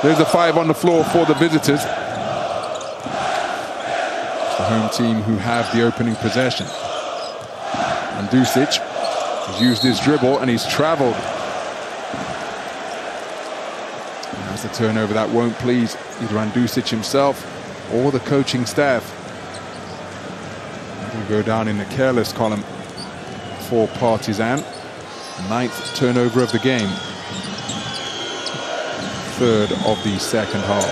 There's a 5 on the floor for the visitors. It's the home team who have the opening possession. And Dusic has used his dribble and he's traveled. And that's a turnover that won't please either Dusic himself or the coaching staff. He'll go down in the careless column for Partizan. 9th turnover of the game. 3rd of the second half.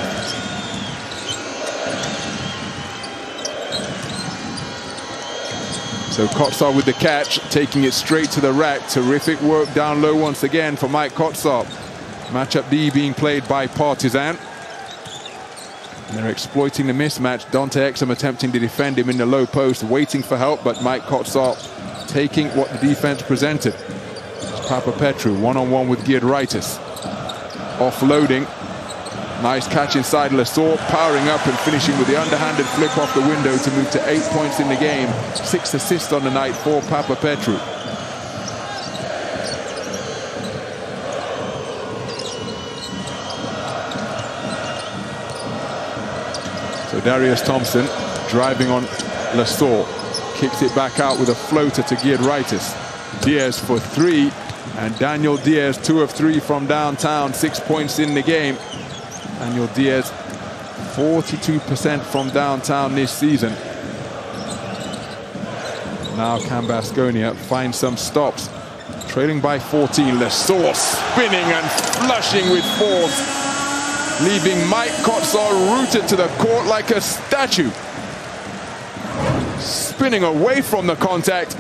So Kotsar with the catch, taking it straight to the rack. Terrific work down low once again for Mike Kotsar. Matchup D being played by Partizan. And they're exploiting the mismatch. Dante Exum attempting to defend him in the low post, waiting for help, but Mike Kotsar taking what the defense presented. It's Papa Petru, one-on-one with Giedraitis. Offloading. Nice catch inside Lesor, powering up and finishing with the underhanded flip off the window to move to 8 points in the game. 6 assists on the night for Papa Petru. So Darius Thompson driving on Lesor. Kicks it back out with a floater to Giedraitis. Diaz for 3. And Daniel Diaz, 2 of 3 from downtown, 6 points in the game. Daniel Diaz, 42% from downtown this season. Now can Baskonia find some stops? Trailing by 14, Lesor spinning and flushing with force, leaving Mike Kotsar rooted to the court like a statue. Spinning away from the contact.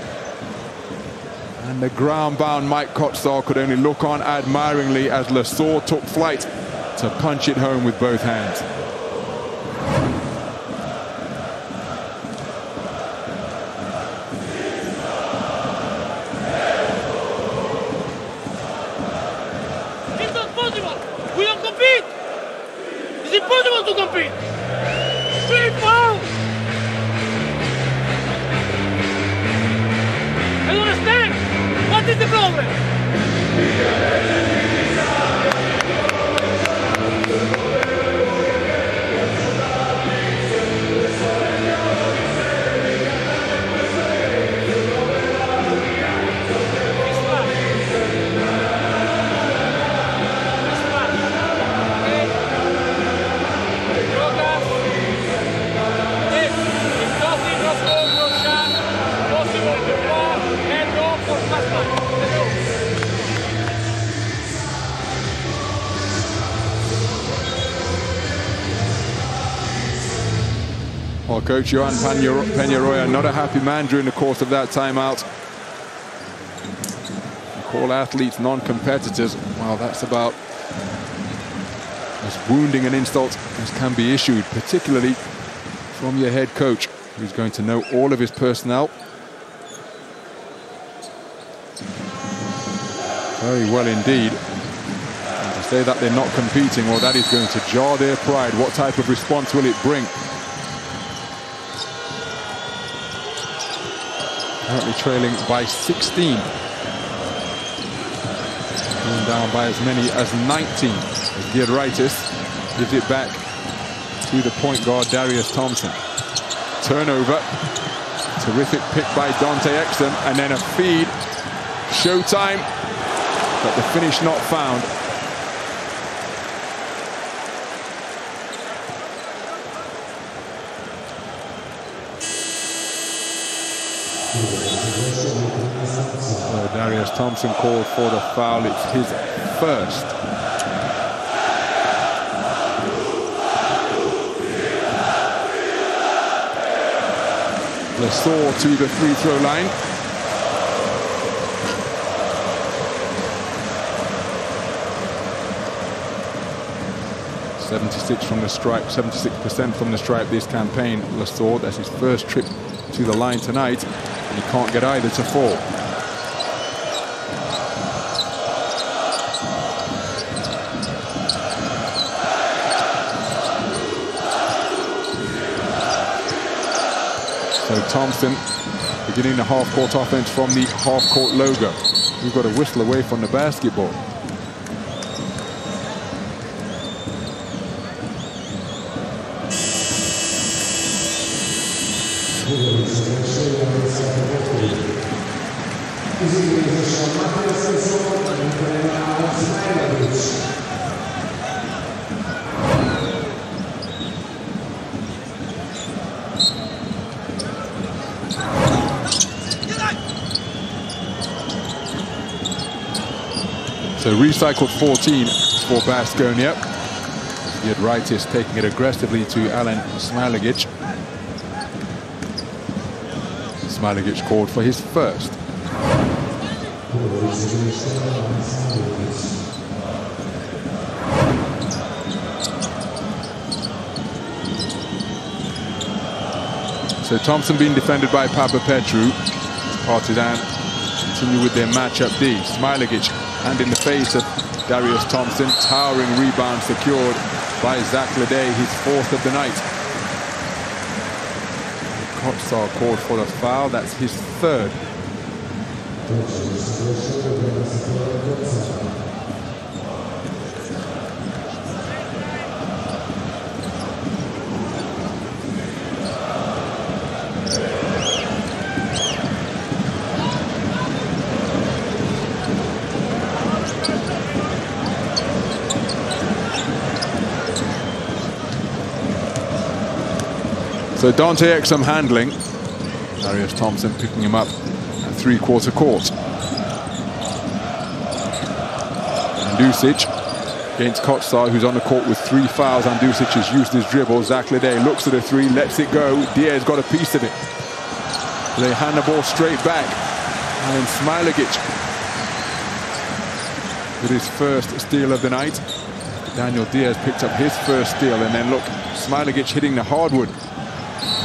And the ground-bound Mike Kotsar could only look on admiringly as Lesor took flight to punch it home with both hands. It's not possible! We don't compete! It's impossible to compete! 3 fouls! I don't understand! What is the problem? Well, Coach Johan Peñarroya, not a happy man during the course of that timeout. Call athletes non-competitors. Well, that's about as wounding an insult as can be issued, particularly from your head coach, who's going to know all of his personnel very well indeed. And to say that they're not competing, well, that is going to jar their pride. What type of response will it bring? Currently trailing by 16. Going down by as many as 19. Giedraitis gives it back to the point guard Darius Thompson. Turnover. Terrific pick by Dante Exum, and then a feed. Showtime, but the finish not found. So Darius Thompson called for the foul. It's his first. Lesor to the free throw line. .76 from the stripe, 76% from the stripe this campaign. Lesor, that's his first trip to the line tonight, and he can't get either to fall. So Thompson beginning the half-court offense from the half-court logo. We've got a whistle away from the basketball. So recycled 14 for Baskonia. Giedraitis taking it aggressively to Alen Smailagic. Smailagic called for his first. So Thompson being defended by Papapetru. Partizan continue with their matchup D. Smailagic hand in the face of Darius Thompson. Towering rebound secured by Zach Leday, his fourth of the night. Kotsar called for the foul. That's his third. So Dante Exum handling. Darius Thompson picking him up at three-quarter court. Andusic against Kotsar, who's on the court with 3 fouls. Andusic has used his dribble. Zach Leday looks at a three, lets it go. Diaz got a piece of it. They hand the ball straight back. And Smailagic with his first steal of the night. Daniel Diaz picked up his first steal, and then look, Smailagic hitting the hardwood.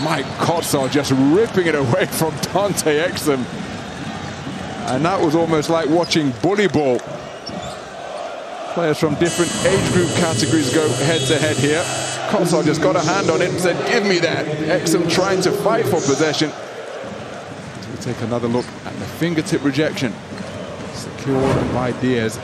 Mike Kotsar just ripping it away from Dante Exum. And that was almost like watching bully ball. Players from different age group categories go head-to-head here. Kotsar just got a hand on it and said, give me that. Exum trying to fight for possession. We'll take another look at the fingertip rejection. Secured by Diaz.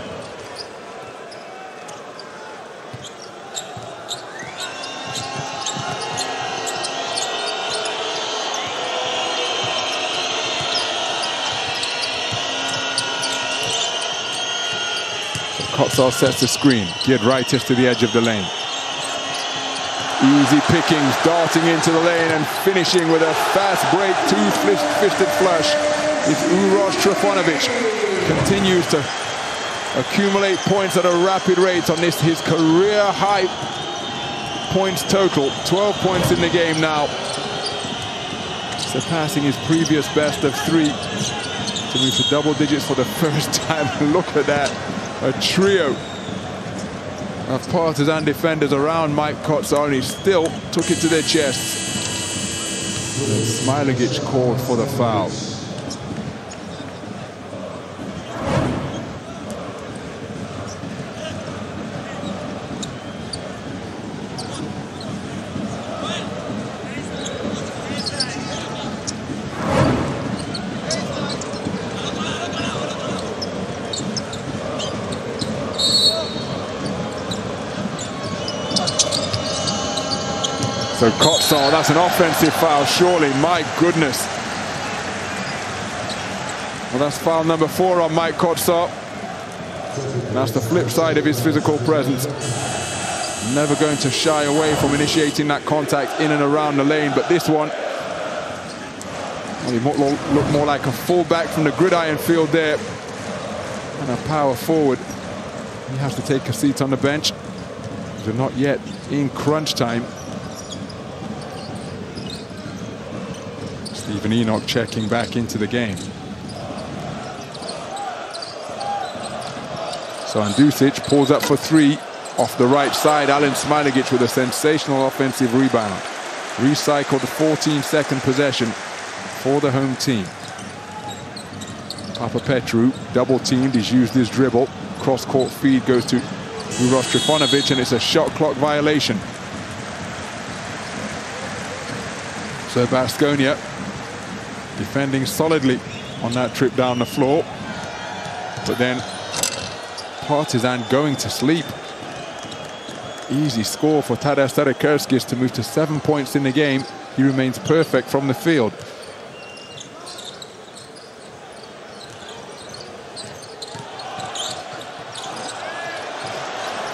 Kotsar sets the screen. Giedraitis to the edge of the lane. Easy pickings, darting into the lane and finishing with a fast break, two-fisted flush. It's Uroš Trifunovic. Continues to accumulate points at a rapid rate on this, his career high points total. 12 points in the game now. Surpassing his previous best of 3 to move to double digits for the first time. Look at that. A trio of Partizan defenders around Mike Kotsar, and he still took it to their chests. And Smailagic called for the foul. So Kotsar, that's an offensive foul, surely. My goodness. Well, that's foul number 4 on Mike Kotsar. And that's the flip side of his physical presence. Never going to shy away from initiating that contact in and around the lane, but this one, well, he looked more like a fullback from the gridiron field there. And a power forward. He has to take a seat on the bench. They're not yet in crunch time. Stephen Enoch checking back into the game. So Andusic pulls up for 3 off the right side. Alen Smailagic with a sensational offensive rebound. Recycled 14-second possession for the home team. Papapetru double teamed. He's used his dribble. Cross-court feed goes to Uroš Trifunovic, and it's a shot clock violation. So Baskonia defending solidly on that trip down the floor. But then Partizan going to sleep. Easy score for Tadas Starakirskis to move to 7 points in the game. he remains perfect from the field.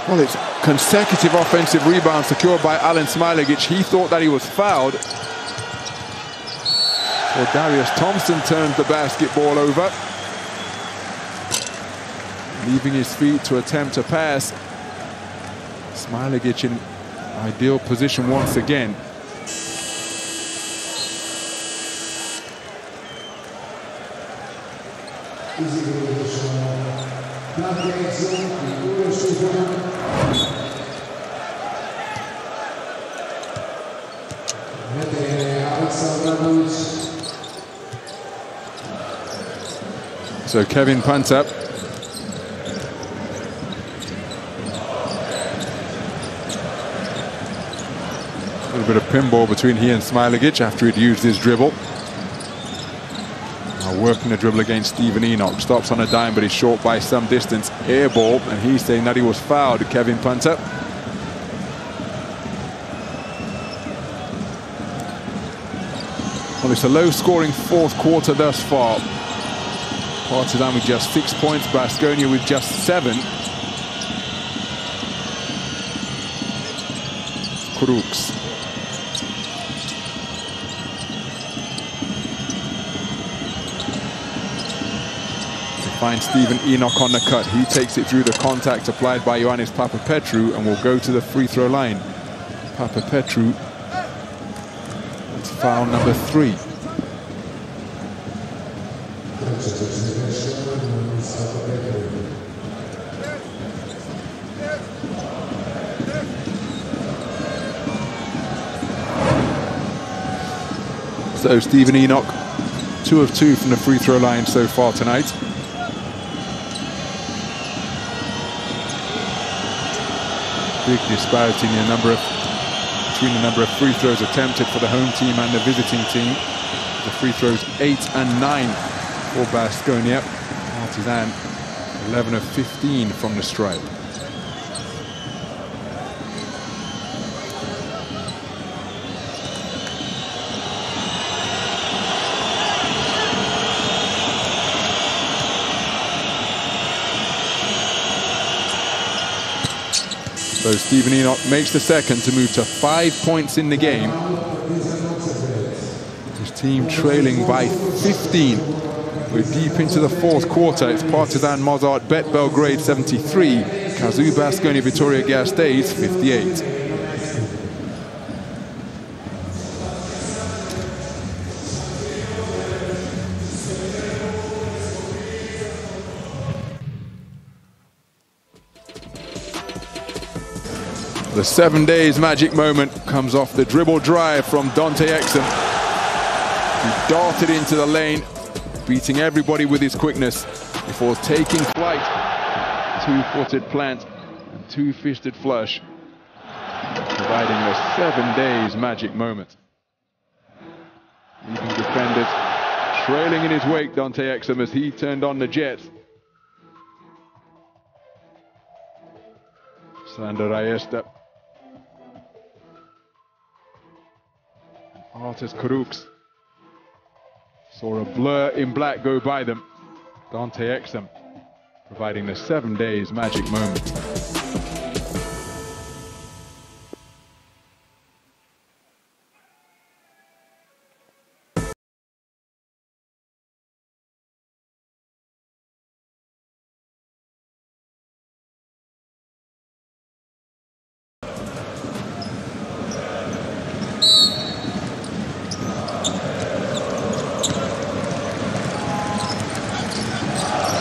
Well, it's consecutive offensive rebounds secured by Alen Smailagic. He thought that he was fouled. Well, Darius Thompson turns the basketball over, leaving his feet to attempt a pass. Smailagic in ideal position once again. So Kevin Punter. A little bit of pinball between he and Smailagic after he'd used his dribble. Now working the dribble against Stephen Enoch. Stops on a dime, but he's short by some distance. Air ball, and he's saying that he was fouled, Kevin Punter. Well, it's a low-scoring fourth quarter thus far. Partizan with just 6 points, Baskonia with just 7. Crooks. Finds Stephen Enoch on the cut. He takes it through the contact applied by Ioannis Papapetrou and will go to the free throw line. Papapetrou, that's foul number 3. So Stephen Enoch, 2 of 2 from the free throw line so far tonight. Big disparity in between the number of free throws attempted for the home team and the visiting team. The free throws 8 and 9 for Baskonia. Partizan 11 of 15 from the stripe. So Stephen Enoch makes the second to move to 5 points in the game. His team trailing by 15. We're deep into the fourth quarter. It's Partizan Mozart Bet Belgrade 73, Kazoo Baskonia Vitoria Gasteiz 58. The 7 days magic moment comes off the dribble drive from Dante Exum. He darted into the lane, beating everybody with his quickness before taking flight. Two-footed plant and two-fisted flush, providing the 7 days magic moment. Leaving defenders trailing in his wake, Dante Exum, as he turned on the Jets. Sander Ayesta. Artis Crooks saw a blur in black go by them. Dante Exum providing the 7 days magic moment.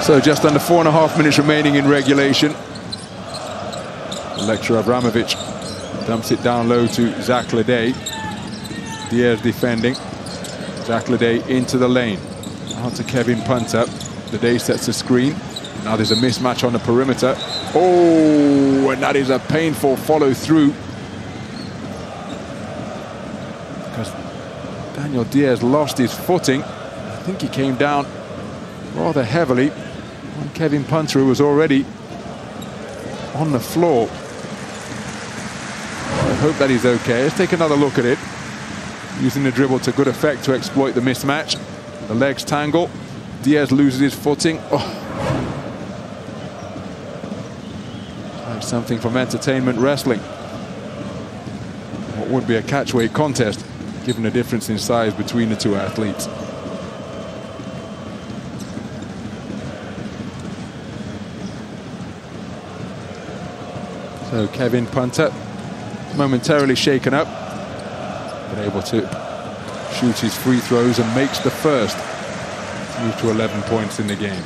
So just under 4.5 minutes remaining in regulation. Elektra Abramovic dumps it down low to Zach Leday. Diaz defending. Zach Leday into the lane. Out to Kevin Punter. Leday sets a screen. Now there's a mismatch on the perimeter. Oh, and that is a painful follow through. Because Daniel Diaz lost his footing. I think he came down rather heavily on Kevin Punter, who was already on the floor. I hope that he's okay. Let's take another look at it. using the dribble to good effect to exploit the mismatch. The legs tangle. Diaz loses his footing. Oh. Like something from Entertainment Wrestling. What would be a catchweight contest, given the difference in size between the two athletes. So Kevin Punter, momentarily shaken up, but able to shoot his free throws and makes the first to move to 11 points in the game.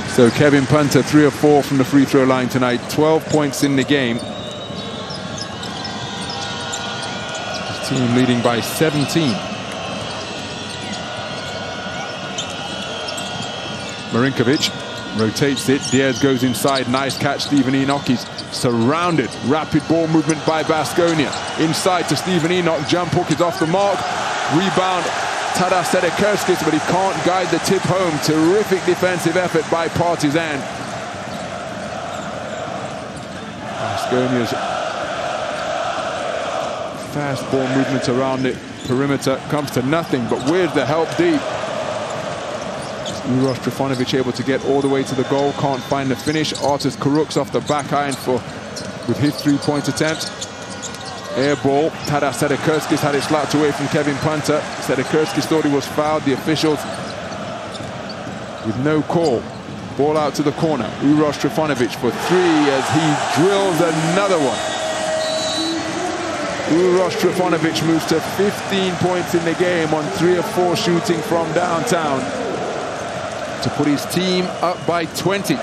So Kevin Punter, 3 of 4 from the free throw line tonight, 12 points in the game. His team leading by 17. Marinkovic rotates it. Diaz goes inside. Nice catch, Stephen Enoch. He's surrounded. Rapid ball movement by Baskonia. Inside to Stephen Enoch. Jump hook is off the mark. Rebound, Tadas Sedekerskis, but he can't guide the tip home. Terrific defensive effort by Partizan. Baskonia's fast ball movement around the perimeter comes to nothing, but where's the help deep? Uroš Trifunovic able to get all the way to the goal, can't find the finish. Artis Karuks off the back iron with his three-point attempt. Air ball, Tadas Sedekerskis had it slapped away from Kevin Punter. Sedekerskis thought he was fouled. The officials with no call. Ball out to the corner. Uroš Trifunovic for 3 as he drills another one. Uroš Trifunovic moves to 15 points in the game on 3 of 4 shooting from downtown, to put his team up by 20.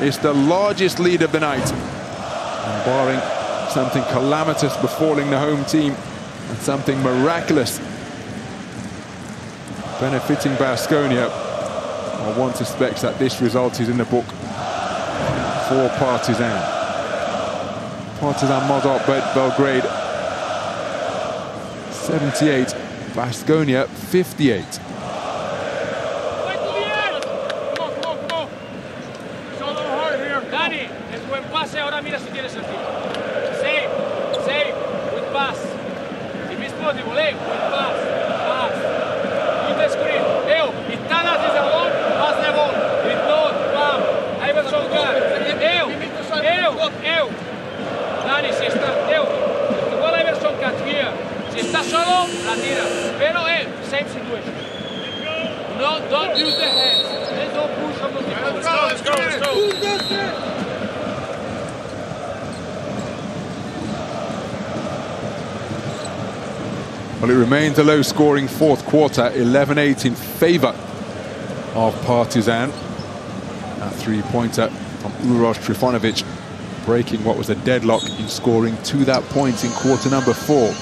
It's the largest lead of the night. And barring something calamitous befalling the home team and something miraculous benefiting Baskonia, one suspects that this result is in the book for Partizan. Partizan Mostar Belgrade 78, Baskonia 58. Ahora mira si tienes el tiro. Save, with pass. Si mi spoti volevo, with pass. With the screen. E Tadas is a ball, pass the ball. If not, bam. Iverson guard. Dani, si está, igual Iverson catch here. Si está solo, la tira. Pero, same situation. No, don't use the hands. Don't push on the defense. Let's go. Well, it remains a low-scoring fourth quarter, 11-8 in favor of Partizan. A three-pointer from Uroš Trifunovic, breaking what was a deadlock in scoring to that point in quarter number 4.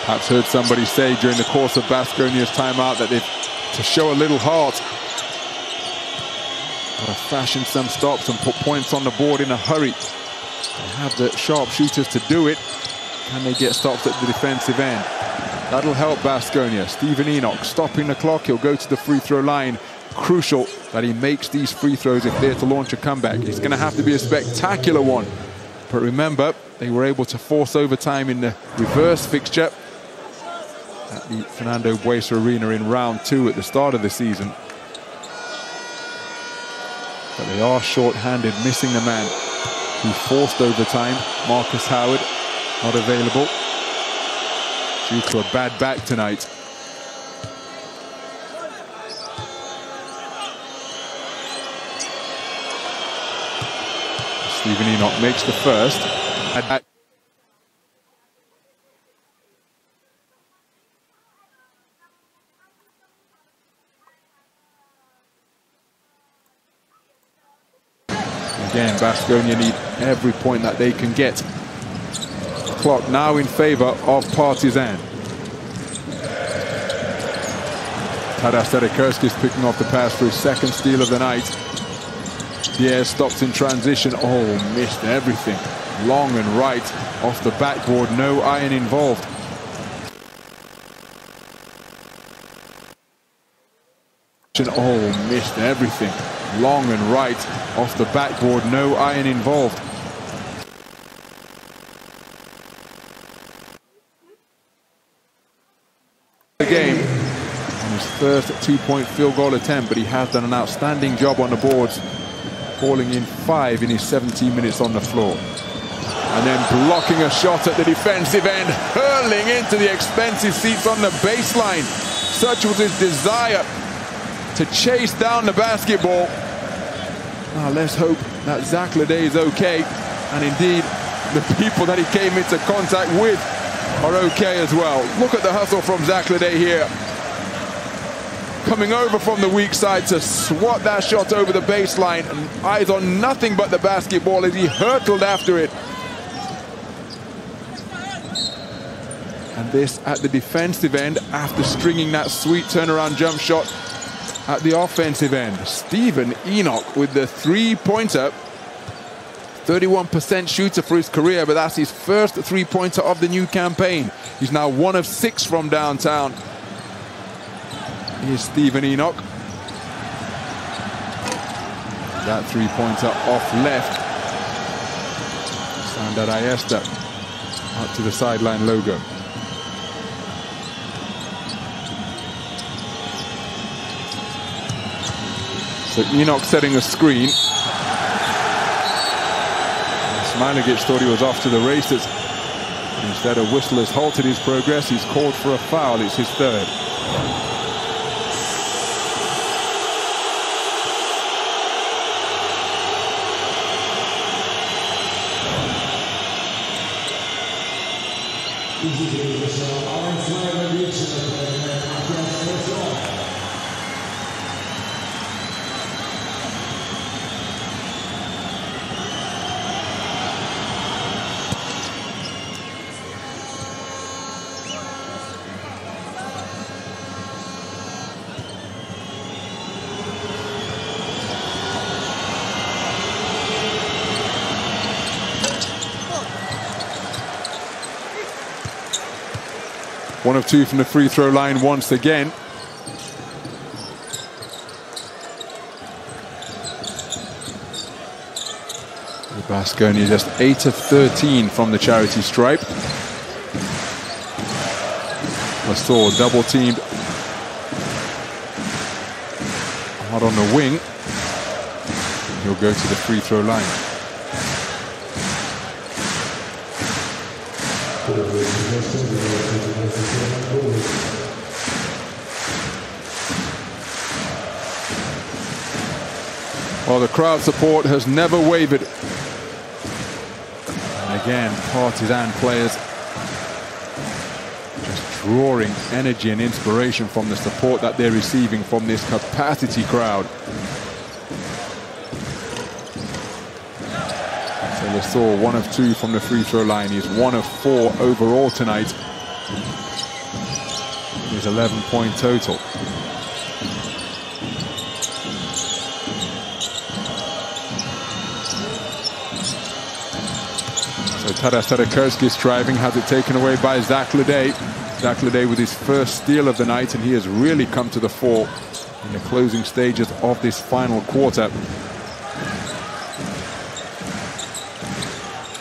Perhaps heard somebody say during the course of Baskonia's timeout that they've to show a little heart, got to fashion some stops and put points on the board in a hurry. They have the sharpshooters to do it. Can they get stops at the defensive end? That'll help Baskonia. Stephen Enoch stopping the clock. He'll go to the free throw line. Crucial that he makes these free throws if they're to launch a comeback. It's going to have to be a spectacular one. But remember, they were able to force overtime in the reverse fixture at the Fernando Buesa Arena in round 2 at the start of the season. But they are short-handed, missing the man who forced overtime. Marcus Howard not available due to a bad back tonight. Stephen Enoch makes the first. Again, Baskonia need every point that they can get. The clock now in favor of Partizan. Tadas Sedekerskis picking off the pass for his second steal of the night. Diaz stops in transition. Oh, missed everything. Long and right off the backboard. No iron involved. Oh, missed everything. Long and right off the backboard, no iron involved. The game on his first two-point field goal attempt, but he has done an outstanding job on the boards, hauling in 5 in his 17 minutes on the floor. And then blocking a shot at the defensive end, hurling into the expensive seats on the baseline. Such was his desire to chase down the basketball. Now let's hope that Zach Leday is okay, and indeed the people that he came into contact with are okay as well. Look at the hustle from Zach Leday here, coming over from the weak side to swat that shot over the baseline, and eyes on nothing but the basketball as he hurtled after it. And this at the defensive end after stringing that sweet turnaround jump shot at the offensive end. Stephen Enoch with the three-pointer. 31% shooter for his career, but that's his first three-pointer of the new campaign. He's now 1 of 6 from downtown. Here's Stephen Enoch. That three-pointer off left. Sander Ayesta up to the sideline logo. So Enoch setting a screen. Smailagic thought he was off to the races. Instead, a whistle has halted his progress. He's called for a foul. It's his third. One of 2 from the free throw line once again. Baskonia just 8 of 13 from the charity stripe. Lassor double teamed hard on the wing. He'll go to the free throw line. Well, the crowd support has never wavered. And again, Partizan players just drawing energy and inspiration from the support that they're receiving from this capacity crowd. So Lassor 1 of 2 from the free throw line. He's 1 of 4 overall tonight. His 11-point total. So Tadas Tarakerskis driving, has it taken away by Zach Leday. Zach Leday with his first steal of the night, and he has really come to the fore in the closing stages of this final quarter.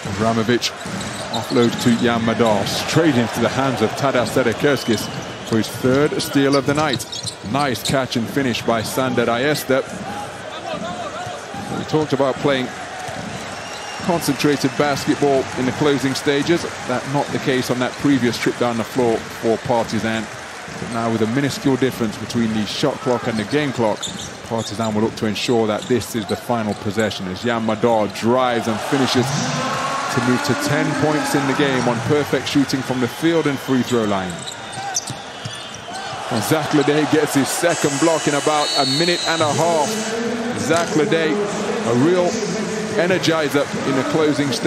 Abramovic offloads to Jan Madar, straight into the hands of Tadas Tarakerskis for his third steal of the night. Nice catch and finish by Sander Ayesta. We talked about playing concentrated basketball in the closing stages. That's not the case on that previous trip down the floor for Partizan. But now with a minuscule difference between the shot clock and the game clock, Partizan will look to ensure that this is the final possession as Jan Madar drives and finishes to move to 10 points in the game on perfect shooting from the field and free throw line. And Zach Leday gets his second block in about a minute and a half. Zach Leday, a real energizer in the closing stage.